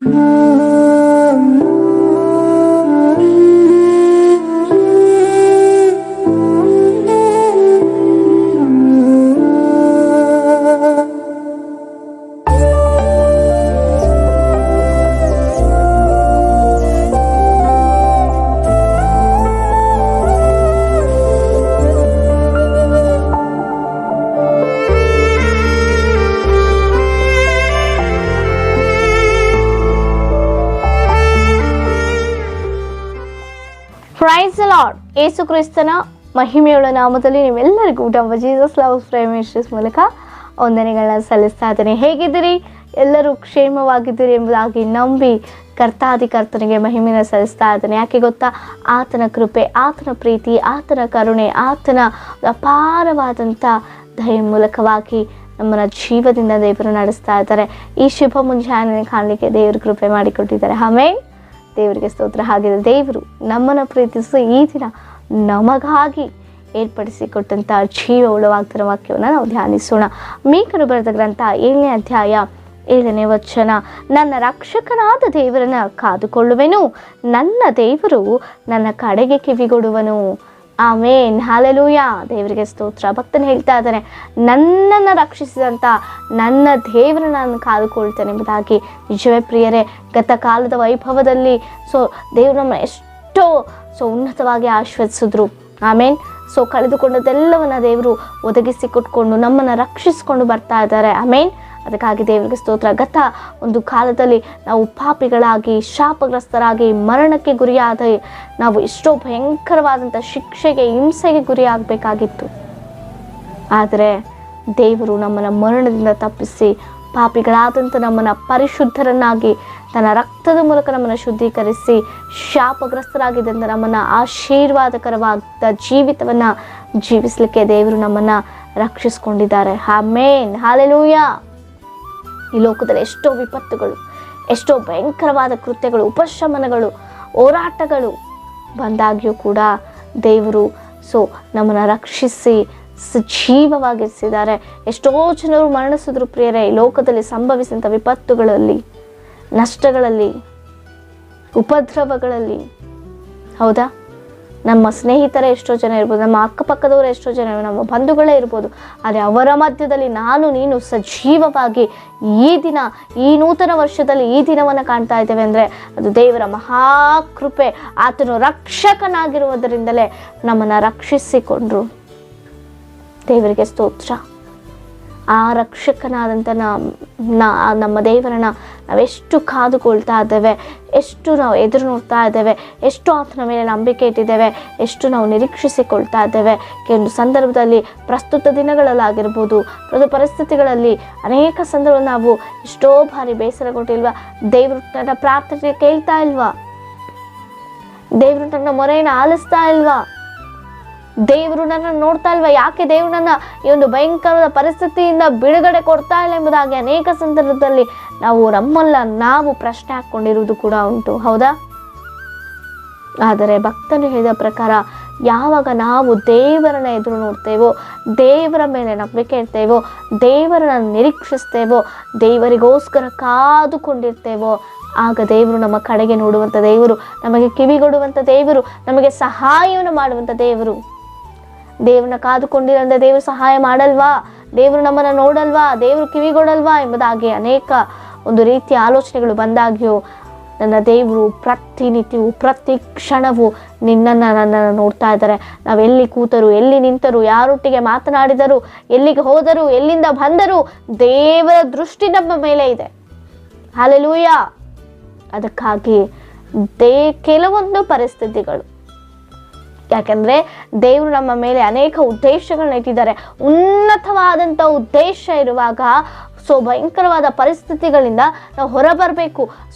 Price the lord. ಯೇಸು ಕ್ರಿಸ್ತನ ಮಹಿಮೆಯುಳ್ಳ ನಾಮದಲ್ಲಿ ನೀವೆಲ್ಲರಿಗೂ ನಮ್ಮ ಜೀಸಸ್ ಲವ್ ಪ್ರೈಮ್ ಮಿನಿಸ್ಟ್ರೀಸ್ ಮೂಲಕ ವಂದನೆಗಳನ್ನ ಸಲ್ಲಿಸ್ತಾ ಇದ್ದೇನೆ. ಹೇಗಿದ್ದೀರಿ? ಎಲ್ಲರೂ ಕ್ಷೇಮವಾಗಿದ್ದೀರಿ ಎಂಬುದಾಗಿ ನಂಬಿ ಕರ್ತನಿಗೆ ಮಹಿಮೆನ ಸಲ್ಲಿಸ್ತಾ ಇದ್ದೇನೆ. ಯಾಕೆ ಗೊತ್ತಾ? ಆತನ ಕೃಪೆ, ಆತನ ಪ್ರೀತಿ, ಆತನ ಕರುಣೆ, ಆತನ ಅಪಾರವಾದಂಥ ದಯೆ ಮೂಲಕವಾಗಿ ನಮ್ಮನ್ನ ಜೀವದಿಂದ ದೇವರು ನಡೆಸ್ತಾ ಇದ್ದಾರೆ. ಈ ಶುಭ ಮುಂಜಾನೆ ಕಾಣಲಿಕ್ಕೆ ದೇವರು ಕೃಪೆ ಮಾಡಿಕೊಟ್ಟಿದ್ದಾರೆ. ಆಮೇನ್. ದೇವರಿಗೆ ಸ್ತೋತ್ರ. ಹಾಗಿದೆ ದೇವರು ನಮ್ಮನ್ನು ಪ್ರೀತಿಸಿ ಈ ದಿನ ನಮಗಾಗಿ ಏರ್ಪಡಿಸಿಕೊಟ್ಟಂಥ ಜೀವ ಉಳ್ಳವಾಗ್ತಿರೋ ವಾಕ್ಯವನ್ನು ನಾವು ಧ್ಯಾನಿಸೋಣ. ಮೀಕನು ಬರೆದ ಗ್ರಂಥ 7ನೇ ಅಧ್ಯಾಯ 7ನೇ ವಚನ. ನನ್ನ ರಕ್ಷಕನಾದ ದೇವರನ್ನ ಕಾದುಕೊಳ್ಳುವೆನು, ನನ್ನ ದೇವರು ನನ್ನ ಕಡೆಗೆ ಕಿವಿಗೊಡುವನು. ಆಮೇನ್. ಹಲ್ಲೆಲೂಯಾ. ದೇವರಿಗೆ ಸ್ತೋತ್ರ. ಭಕ್ತನು ಹೇಳ್ತಾ ಇದ್ದಾನೆ, ನನ್ನನ್ನು ರಕ್ಷಿಸಿದಂಥ ನನ್ನ ದೇವರನ್ನ ನಾನು ಕಾದುಕೊಳ್ತೇನೆ ಎಂಬುದಾಗಿ. ನಿಜವೇ ಪ್ರಿಯರೇ, ಗತ ಕಾಲದ ವೈಭವದಲ್ಲಿ ದೇವರು ನಮ್ಮ ಎಷ್ಟೋ ಉನ್ನತವಾಗಿ ಆಶೀರ್ವದಿಸಿದ್ರು. ಆಮೇನ್. ಕಳೆದುಕೊಂಡದೆಲ್ಲವನ್ನ ದೇವರು ಒದಗಿಸಿ ಕೊಟ್ಕೊಂಡು ನಮ್ಮನ್ನು ರಕ್ಷಿಸಿಕೊಂಡು ಬರ್ತಾ ಇದ್ದಾರೆ. ಆಮೇನ್. ಅದಕ್ಕಾಗಿ ದೇವರಿಗೆ ಸ್ತೋತ್ರ. ಗತ ಒಂದು ಕಾಲದಲ್ಲಿ ನಾವು ಪಾಪಿಗಳಾಗಿ, ಶಾಪಗ್ರಸ್ತರಾಗಿ, ಮರಣಕ್ಕೆ ಗುರಿಯಾದ ನಾವು ಎಷ್ಟೋ ಭಯಂಕರವಾದಂಥ ಶಿಕ್ಷೆಗೆ, ಹಿಂಸೆಗೆ ಗುರಿಯಾಗಬೇಕಾಗಿತ್ತು. ಆದರೆ ದೇವರು ನಮ್ಮನ್ನು ಮರಣದಿಂದ ತಪ್ಪಿಸಿ ಪಾಪಿಗಳಾದಂಥ ನಮ್ಮನ್ನು ಪರಿಶುದ್ಧರನ್ನಾಗಿ ತನ್ನ ರಕ್ತದ ಮೂಲಕ ನಮ್ಮನ್ನು ಶುದ್ಧೀಕರಿಸಿ ಶಾಪಗ್ರಸ್ತರಾಗಿದ್ದಂಥ ನಮ್ಮನ್ನು ಆಶೀರ್ವಾದಕರವಾದ ಜೀವಿತವನ್ನು ಜೀವಿಸಲಿಕ್ಕೆ ದೇವರು ನಮ್ಮನ್ನು ರಕ್ಷಿಸ್ಕೊಂಡಿದ್ದಾರೆ. ಆಮೇನ್. ಹಲ್ಲೆಲೂಯಾ. ಈ ಲೋಕದಲ್ಲಿ ಎಷ್ಟೋ ವಿಪತ್ತುಗಳು, ಎಷ್ಟೋ ಭಯಂಕರವಾದ ಕೃತ್ಯಗಳು, ಉಪಶಮನಗಳು, ಹೋರಾಟಗಳು ಬಂದಾಗ್ಯೂ ಕೂಡ ದೇವರು ನಮ್ಮನ್ನು ರಕ್ಷಿಸಿ ಸಜೀವವಾಗಿರಿಸಿದ್ದಾರೆ. ಎಷ್ಟೋ ಜನರು ಮರಣಿಸಿದ್ರು ಪ್ರಿಯರೇ. ಈ ಲೋಕದಲ್ಲಿ ಸಂಭವಿಸಿದಂಥ ವಿಪತ್ತುಗಳಲ್ಲಿ, ನಷ್ಟಗಳಲ್ಲಿ, ಉಪದ್ರವಗಳಲ್ಲಿ. ಹೌದಾ? ನಮ್ಮ ಸ್ನೇಹಿತರೇ ಎಷ್ಟೋ ಜನ ಇರ್ಬೋದು, ನಮ್ಮ ಅಕ್ಕಪಕ್ಕದವರೇ ಎಷ್ಟೋ ಜನ, ನಮ್ಮ ಬಂಧುಗಳೇ ಇರ್ಬೋದು. ಆದರೆ ಅವರ ಮಧ್ಯದಲ್ಲಿ ನಾನು ನೀನು ಸಜೀವವಾಗಿ ಈ ದಿನ, ಈ ನೂತನ ವರ್ಷದಲ್ಲಿ ಈ ದಿನವನ್ನು ಕಾಣ್ತಾ ಇದ್ದೇವೆ ಅಂದರೆ ಅದು ದೇವರ ಮಹಾಕೃಪೆ. ಆತನು ರಕ್ಷಕನಾಗಿರುವುದರಿಂದಲೇ ನಮ್ಮನ್ನು ರಕ್ಷಿಸಿಕೊಂಡ್ರು. ದೇವರಿಗೆ ಸ್ತೋತ್ರ. ಆ ರಕ್ಷಕನಾದಂಥ ನಮ್ಮ ದೇವರನ್ನ ನಾವೆಷ್ಟು ಕಾದುಕೊಳ್ತಾ ಇದ್ದೇವೆ, ಎಷ್ಟು ನಾವು ಎದುರು ನೋಡ್ತಾ ಇದ್ದೇವೆ, ಎಷ್ಟು ಆತನ ಮೇಲೆ ನಂಬಿಕೆ ಇಟ್ಟಿದ್ದೇವೆ, ಎಷ್ಟು ನಾವು ನಿರೀಕ್ಷಿಸಿಕೊಳ್ತಾ ಇದ್ದೇವೆ. ಕೆಲವೊಂದು ಸಂದರ್ಭದಲ್ಲಿ, ಪ್ರಸ್ತುತ ದಿನಗಳಲ್ಲಾಗಿರ್ಬೋದು, ಪರಿಸ್ಥಿತಿಗಳಲ್ಲಿ ಅನೇಕ ಸಂದರ್ಭದಲ್ಲಿ ನಾವು ಎಷ್ಟೋ ಬಾರಿ ಬೇಸರಗೊಂಡಿಲ್ವಾ? ದೇವರು ನನ್ನ ಪ್ರಾರ್ಥನೆ ಕೇಳ್ತಾ ಇಲ್ವಾ? ದೇವರು ನನ್ನ ಮೊರೆಯನ್ನು ಆಲಿಸ್ತಾ ಇಲ್ವಾ? ದೇವರು ನನ್ನ ನೋಡ್ತಾ ಇಲ್ವಾ? ಯಾಕೆ ದೇವರು ನನ್ನ ಈ ಒಂದು ಭಯಂಕರವಾದ ಪರಿಸ್ಥಿತಿಯಿಂದ ಬಿಡುಗಡೆ ಕೊಡ್ತಾ ಇಲ್ಲ ಎಂಬುದಾಗಿ ಅನೇಕ ಸಂದರ್ಭದಲ್ಲಿ ನಾವು ಪ್ರಶ್ನೆ ಹಾಕ್ಕೊಂಡಿರುವುದು ಕೂಡ ಉಂಟು. ಹೌದಾ? ಆದರೆ ಭಕ್ತನು ಹೇಳಿದ ಪ್ರಕಾರ ಯಾವಾಗ ನಾವು ದೇವರನ್ನ ಎದುರು ನೋಡ್ತೇವೋ, ದೇವರ ಮೇಲೆ ನಂಬಿಕೆ ಇರ್ತೇವೋ, ದೇವರನ್ನ ನಿರೀಕ್ಷಿಸ್ತೇವೋ, ದೇವರಿಗೋಸ್ಕರ ಕಾದುಕೊಂಡಿರ್ತೇವೋ, ಆಗ ದೇವರು ನಮ್ಮ ಕಡೆಗೆ ನೋಡುವಂಥ ದೇವರು, ನಮಗೆ ಕಿವಿಗೊಡುವಂಥ ದೇವರು, ನಮಗೆ ಸಹಾಯವನ್ನು ಮಾಡುವಂಥ ದೇವರು. ದೇವ್ರನ್ನ ಕಾದುಕೊಂಡಿರಂದ್ರೆ ದೇವರು ಸಹಾಯ ಮಾಡಲ್ವಾ? ದೇವರು ನಮ್ಮನ್ನು ನೋಡಲ್ವಾ? ದೇವರು ಕಿವಿಗೊಡಲ್ವಾ? ಎಂಬುದಾಗಿ ಅನೇಕ ಒಂದು ರೀತಿಯ ಆಲೋಚನೆಗಳು ಬಂದಾಗ್ಯೂ ನನ್ನ ದೇವರು ಪ್ರತಿನಿತ್ಯವೂ, ಪ್ರತಿ ಕ್ಷಣವೂ ನನ್ನನ್ನು ನೋಡ್ತಾ ಇದ್ದಾರೆ. ನಾವೆಲ್ಲಿ ಕೂತರು, ಎಲ್ಲಿ ನಿಂತರು, ಯಾರೊಟ್ಟಿಗೆ ಮಾತನಾಡಿದರು, ಎಲ್ಲಿಗೆ ಹೋದರು, ಎಲ್ಲಿಂದ ಬಂದರು, ದೇವರ ದೃಷ್ಟಿ ನಮ್ಮ ಮೇಲೆ ಇದೆ. ಹಲ್ಲೆಲೂಯಾ. ಅದಕ್ಕಾಗಿ ಕೆಲವೊಂದು ಪರಿಸ್ಥಿತಿಗಳು, ಯಾಕಂದ್ರೆ ದೇವರು ನಮ್ಮ ಮೇಲೆ ಅನೇಕ ಉದ್ದೇಶಗಳನ್ನ ಇಟ್ಟಿದ್ದಾರೆ. ಉನ್ನತವಾದಂಥ ಉದ್ದೇಶ ಇರುವಾಗ ಭಯಂಕರವಾದ ಪರಿಸ್ಥಿತಿಗಳಿಂದ ನಾವು ಹೊರಬರಬೇಕು.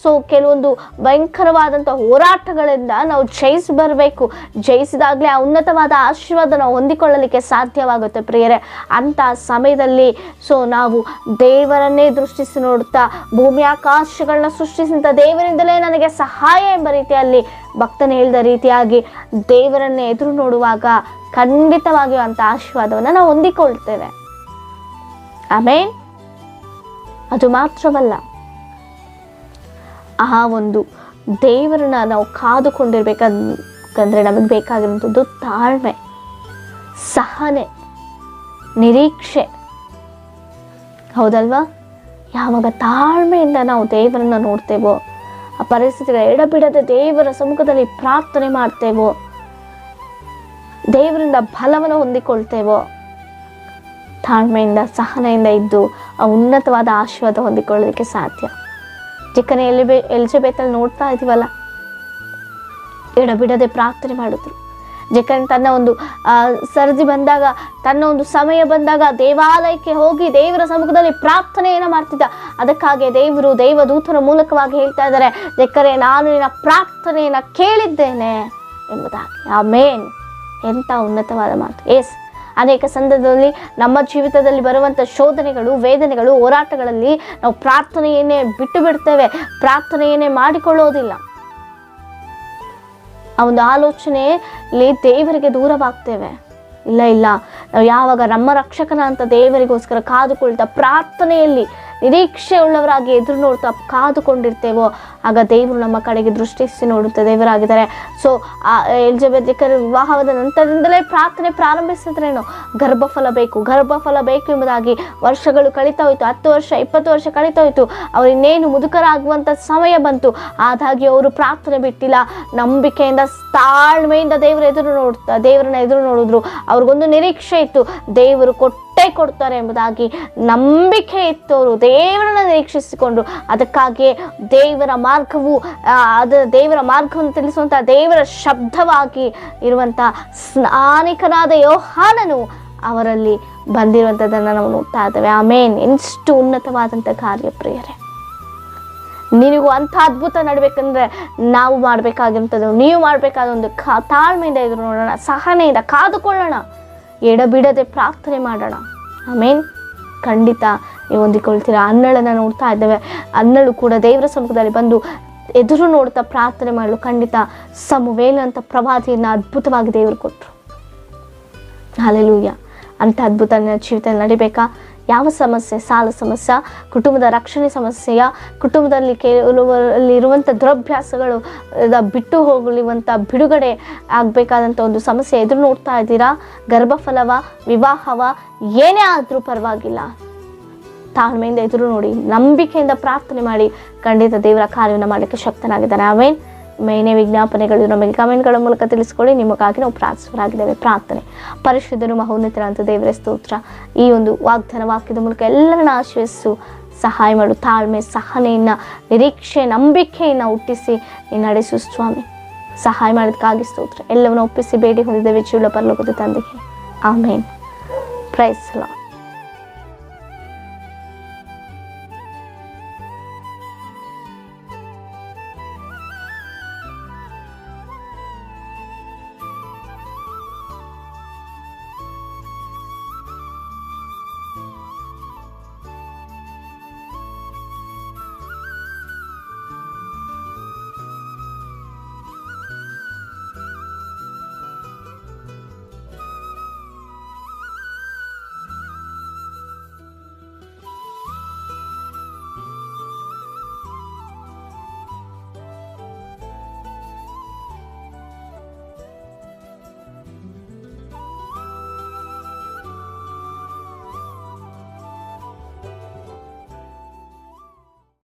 ಕೆಲವೊಂದು ಭಯಂಕರವಾದಂಥ ಹೋರಾಟಗಳಿಂದ ನಾವು ಜಯಿಸಿ ಬರಬೇಕು. ಜಯಿಸಿದಾಗಲೇ ಆ ಉನ್ನತವಾದ ಆಶೀರ್ವಾದ ನಾವು ಹೊಂದಿಕೊಳ್ಳಲಿಕ್ಕೆ ಸಾಧ್ಯವಾಗುತ್ತೆ ಪ್ರಿಯರೇ. ಅಂಥ ಸಮಯದಲ್ಲಿ ನಾವು ದೇವರನ್ನೇ ದೃಷ್ಟಿಸಿ ನೋಡುತ್ತಾ, ಭೂಮಿ ಆಕಾಶಗಳನ್ನ ಸೃಷ್ಟಿಸಿದಂಥ ದೇವರಿಂದಲೇ ನನಗೆ ಸಹಾಯ ಎಂಬ ರೀತಿಯಲ್ಲಿ ಭಕ್ತನು ಹೇಳಿದ ರೀತಿಯಾಗಿ ದೇವರನ್ನೇ ಎದುರು ನೋಡುವಾಗ ಖಂಡಿತವಾಗಿಯೂ ಅಂಥ ಆಶೀರ್ವಾದವನ್ನು ನಾವು ಹೊಂದಿಕೊಳ್ತೇವೆ. ಆಮೇನ್. ಅದು ಮಾತ್ರವಲ್ಲ, ಆ ಒಂದು ದೇವರನ್ನ ನಾವು ಕಾದುಕೊಂಡಿರ್ಬೇಕಂದ್ರೆ ನಮಗೆ ಬೇಕಾಗಿರುವಂಥದ್ದು ತಾಳ್ಮೆ, ಸಹನೆ, ನಿರೀಕ್ಷೆ. ಹೌದಲ್ವಾ? ಯಾವಾಗ ತಾಳ್ಮೆಯಿಂದ ನಾವು ದೇವರನ್ನ ನೋಡ್ತೇವೋ, ಆ ಪರಿಸ್ಥಿತಿಗಳ ಎಡಬಿಡದೆ ದೇವರ ಸಮ್ಮುಖದಲ್ಲಿ ಪ್ರಾರ್ಥನೆ ಮಾಡ್ತೇವೋ, ದೇವರಿಂದ ಬಲವನ್ನು ಹೊಂದಿಕೊಳ್ತೇವೋ, ತಾಳ್ಮೆಯಿಂದ ಸಹನೆಯಿಂದ ಇದ್ದು ಆ ಉನ್ನತವಾದ ಆಶೀರ್ವಾದ ಹೊಂದಿಕೊಳ್ಳೋದಕ್ಕೆ ಸಾಧ್ಯ. ಚಿಕ್ಕನೆ ಎಲಿಜಬೆತಲ್ಲಿ ನೋಡ್ತಾ ಇದ್ದೀವಲ್ಲ, ಎಡಬಿಡದೆ ಪ್ರಾರ್ಥನೆ ಮಾಡಿದ್ರು. ಜಕನ್ ತನ್ನ ಒಂದು ಸರದಿ ಬಂದಾಗ, ತನ್ನ ಒಂದು ಸಮಯ ಬಂದಾಗ ದೇವಾಲಯಕ್ಕೆ ಹೋಗಿ ದೇವರ ಸಮ್ಮುಖದಲ್ಲಿ ಪ್ರಾರ್ಥನೆಯನ್ನು ಮಾಡ್ತಿದ್ದ. ಅದಕ್ಕಾಗಿ ದೇವರು ದೇವದೂತರ ಮೂಲಕವಾಗಿ ಹೇಳ್ತಾ ಇದ್ದಾರೆ, ಜಕರೆ ನಾನು ನಿನ್ನ ಪ್ರಾರ್ಥನೆಯನ್ನು ಕೇಳಿದ್ದೇನೆ ಎಂಬುದಾಗಿ. ಆಮೇನ್. ಎಂಥ ಉನ್ನತವಾದ ಮಾತು. ಅನೇಕ ಸಂದರ್ಭದಲ್ಲಿ ನಮ್ಮ ಜೀವಿತದಲ್ಲಿ ಬರುವಂಥ ಶೋಧನೆಗಳು, ವೇದನೆಗಳು, ಹೋರಾಟಗಳಲ್ಲಿ ನಾವು ಪ್ರಾರ್ಥನೆಯನ್ನೇ ಬಿಟ್ಟು ಬಿಡ್ತೇವೆ, ಪ್ರಾರ್ಥನೆಯನ್ನೇ ಮಾಡಿಕೊಳ್ಳೋದಿಲ್ಲ. ಆ ಒಂದು ಆಲೋಚನೆಯಲ್ಲಿ ದೇವರಿಗೆ ದೂರವಾಗ್ತೇವೆ. ಇಲ್ಲ, ನಾವು ಯಾವಾಗ ನಮ್ಮ ರಕ್ಷಕನ ಅಂತ ದೇವರಿಗೋಸ್ಕರ ಕಾದುಕೊಳ್ತಾ ಪ್ರಾರ್ಥನೆಯಲ್ಲಿ ನಿರೀಕ್ಷೆ ಉಳ್ಳವರಾಗಿ ಎದುರು ನೋಡ್ತಾ ಕಾದುಕೊಂಡಿರ್ತೇವೋ, ಆಗ ದೇವರು ನಮ್ಮ ಕಡೆಗೆ ದೃಷ್ಟಿಸಿ ನೋಡುತ್ತಾ ದೇವರಾಗಿದ್ದಾರೆ. ಸೊ ಆ ಎಲಿಜಬೆತ್ ವಿವಾಹವಾದ ನಂತರದಿಂದಲೇ ಪ್ರಾರ್ಥನೆ ಪ್ರಾರಂಭಿಸಿದ್ರೇನು, ಗರ್ಭಫಲ ಬೇಕು ಎಂಬುದಾಗಿ ವರ್ಷಗಳು ಕಳೀತಾ ಹೋಯಿತು. 10 ವರ್ಷ 20 ವರ್ಷ ಕಳೀತಾ ಹೋಯಿತು. ಅವರು ಇನ್ನೇನು ಮುದುಕರಾಗುವಂಥ ಸಮಯ ಬಂತು. ಆದಾಗಿ ಅವರು ಪ್ರಾರ್ಥನೆ ಬಿಟ್ಟಿಲ್ಲ, ನಂಬಿಕೆಯಿಂದ ತಾಳ್ಮೆಯಿಂದ ದೇವರನ್ನ ಎದುರು ನೋಡಿದ್ರು. ಅವ್ರಿಗೊಂದು ನಿರೀಕ್ಷೆ ಇತ್ತು, ದೇವರು ಕೊಡ್ತಾರೆ ಎಂಬುದಾಗಿ ನಂಬಿಕೆ ಇತ್ತು. ಅವರು ದೇವರನ್ನ ನಿರೀಕ್ಷಿಸಿಕೊಂಡ್ರು. ಅದಕ್ಕಾಗಿಯೇ ದೇವರ ಮಾರ್ಗವನ್ನು ತಿಳಿಸುವಂತಹ ದೇವರ ಶಬ್ದವಾಗಿ ಇರುವಂಥ ಸ್ನಾನಿಕನಾದ ಯೋಹಾನನು ಅವರಲ್ಲಿ ಬಂದಿರುವಂಥದ್ದನ್ನು ನಾವು ನೋಡ್ತಾ ಇದ್ದೇವೆ. ಆಮೇನ್. ಎಷ್ಟು ಉನ್ನತವಾದಂಥ ಕಾರ್ಯ ಪ್ರಿಯರೇ. ನಿನಗೂ ಅಂಥ ಅದ್ಭುತ ನಡಬೇಕಂದ್ರೆ ನಾವು ಮಾಡಬೇಕಾಗಿರುವಂಥದ್ದು, ನೀವು ಮಾಡಬೇಕಾದ ಒಂದು ತಾಳ್ಮೆಯಿಂದ ಎದುರು ನೋಡೋಣ, ಸಹನೆಯಿಂದ ಕಾದುಕೊಳ್ಳೋಣ, ಎಡಬಿಡದೆ ಪ್ರಾರ್ಥನೆ ಮಾಡೋಣ. ಆಮೇನ್. ಖಂಡಿತ ನೀವು ಹೊಂದಿಕೊಳ್ತೀರಾ. ಅನ್ನಳನ್ನು ನೋಡ್ತಾ ಇದ್ದೇವೆ. ಅನ್ನಳು ಕೂಡ ದೇವರ ಸಮ್ಮುಖದಲ್ಲಿ ಬಂದು ಎದುರು ನೋಡ್ತಾ ಪ್ರಾರ್ಥನೆ ಮಾಡಲು ಖಂಡಿತ ಸಮುವೇಲ ಅಂತ ಪ್ರವಾದಿಯನ್ನು ಅದ್ಭುತವಾಗಿ ದೇವರು ಕೊಟ್ಟರು. ಹಲ್ಲೆಲೂಯಾ. ಅಂಥ ಅದ್ಭುತ ಜೀವಿತದಲ್ಲಿ ನಡಿಬೇಕಾ? ಯಾವ ಸಮಸ್ಯೆ, ಸಾಲ ಸಮಸ್ಯೆ, ಕುಟುಂಬದ ರಕ್ಷಣೆ ಸಮಸ್ಯೆಯ, ಕುಟುಂಬದಲ್ಲಿ ಇರುವಂಥ ದುರಭ್ಯಾಸಗಳು ಬಿಟ್ಟು ಹೋಗಲಿರುವಂಥ ಬಿಡುಗಡೆ ಆಗಬೇಕಾದಂಥ ಒಂದು ಸಮಸ್ಯೆ ಎದುರು ನೋಡ್ತಾ ಇದ್ದೀರಾ? ಗರ್ಭಫಲವ, ವಿವಾಹವ, ಏನೇ ಆದರೂ ಪರವಾಗಿಲ್ಲ, ತಾಳ್ಮೆಯಿಂದ ಎದುರು ನೋಡಿ, ನಂಬಿಕೆಯಿಂದ ಪ್ರಾರ್ಥನೆ ಮಾಡಿ, ಖಂಡಿತ ದೇವರ ಕಾರ್ಯವನ್ನು ಮಾಡಲಿಕ್ಕೆ ಶಕ್ತನಾಗಿದ್ದಾನೆ. ಆಮೇನ್. ಮೇನೇ ವಿಜ್ಞಾಪನೆಗಳು ನಮಗೆ ಕಮೆಂಟ್ಗಳ ಮೂಲಕ ತಿಳಿಸ್ಕೊಳ್ಳಿ. ನಿಮಗಾಗಿ ನಾವು ಪ್ರಾರ್ಥಿಸುವರಾಗಿದ್ದೇವೆ. ಪ್ರಾರ್ಥನೆ. ಪರಿಶುದ್ಧನು ಮಹೋನ್ನತರಂತ ದೇವರ ಸ್ತೋತ್ರ. ಈ ಒಂದು ವಾಗ್ದಾನ ವಾಕ್ಯದ ಮೂಲಕ ಎಲ್ಲರನ್ನ ಆಶೀರ್ವದಿಸು, ಸಹಾಯ ಮಾಡು. ತಾಳ್ಮೆ, ಸಹನೆಯನ್ನು, ನಿರೀಕ್ಷೆ, ನಂಬಿಕೆಯನ್ನು ಹುಟ್ಟಿಸಿ ನೀನು ನಡೆಸು ಸ್ವಾಮಿ. ಸಹಾಯ ಮಾಡೋದಕ್ಕಾಗಿ ಸ್ತೋತ್ರ. ಎಲ್ಲವನ್ನು ಒಪ್ಪಿಸಿ ಬೇಡಿ ಹೊಂದಿದ್ದೇವೆ ಜೀವನ ಪರಲೋಕದ ತಂದೆಗೆ. ಆಮೇನ್. Praise lord.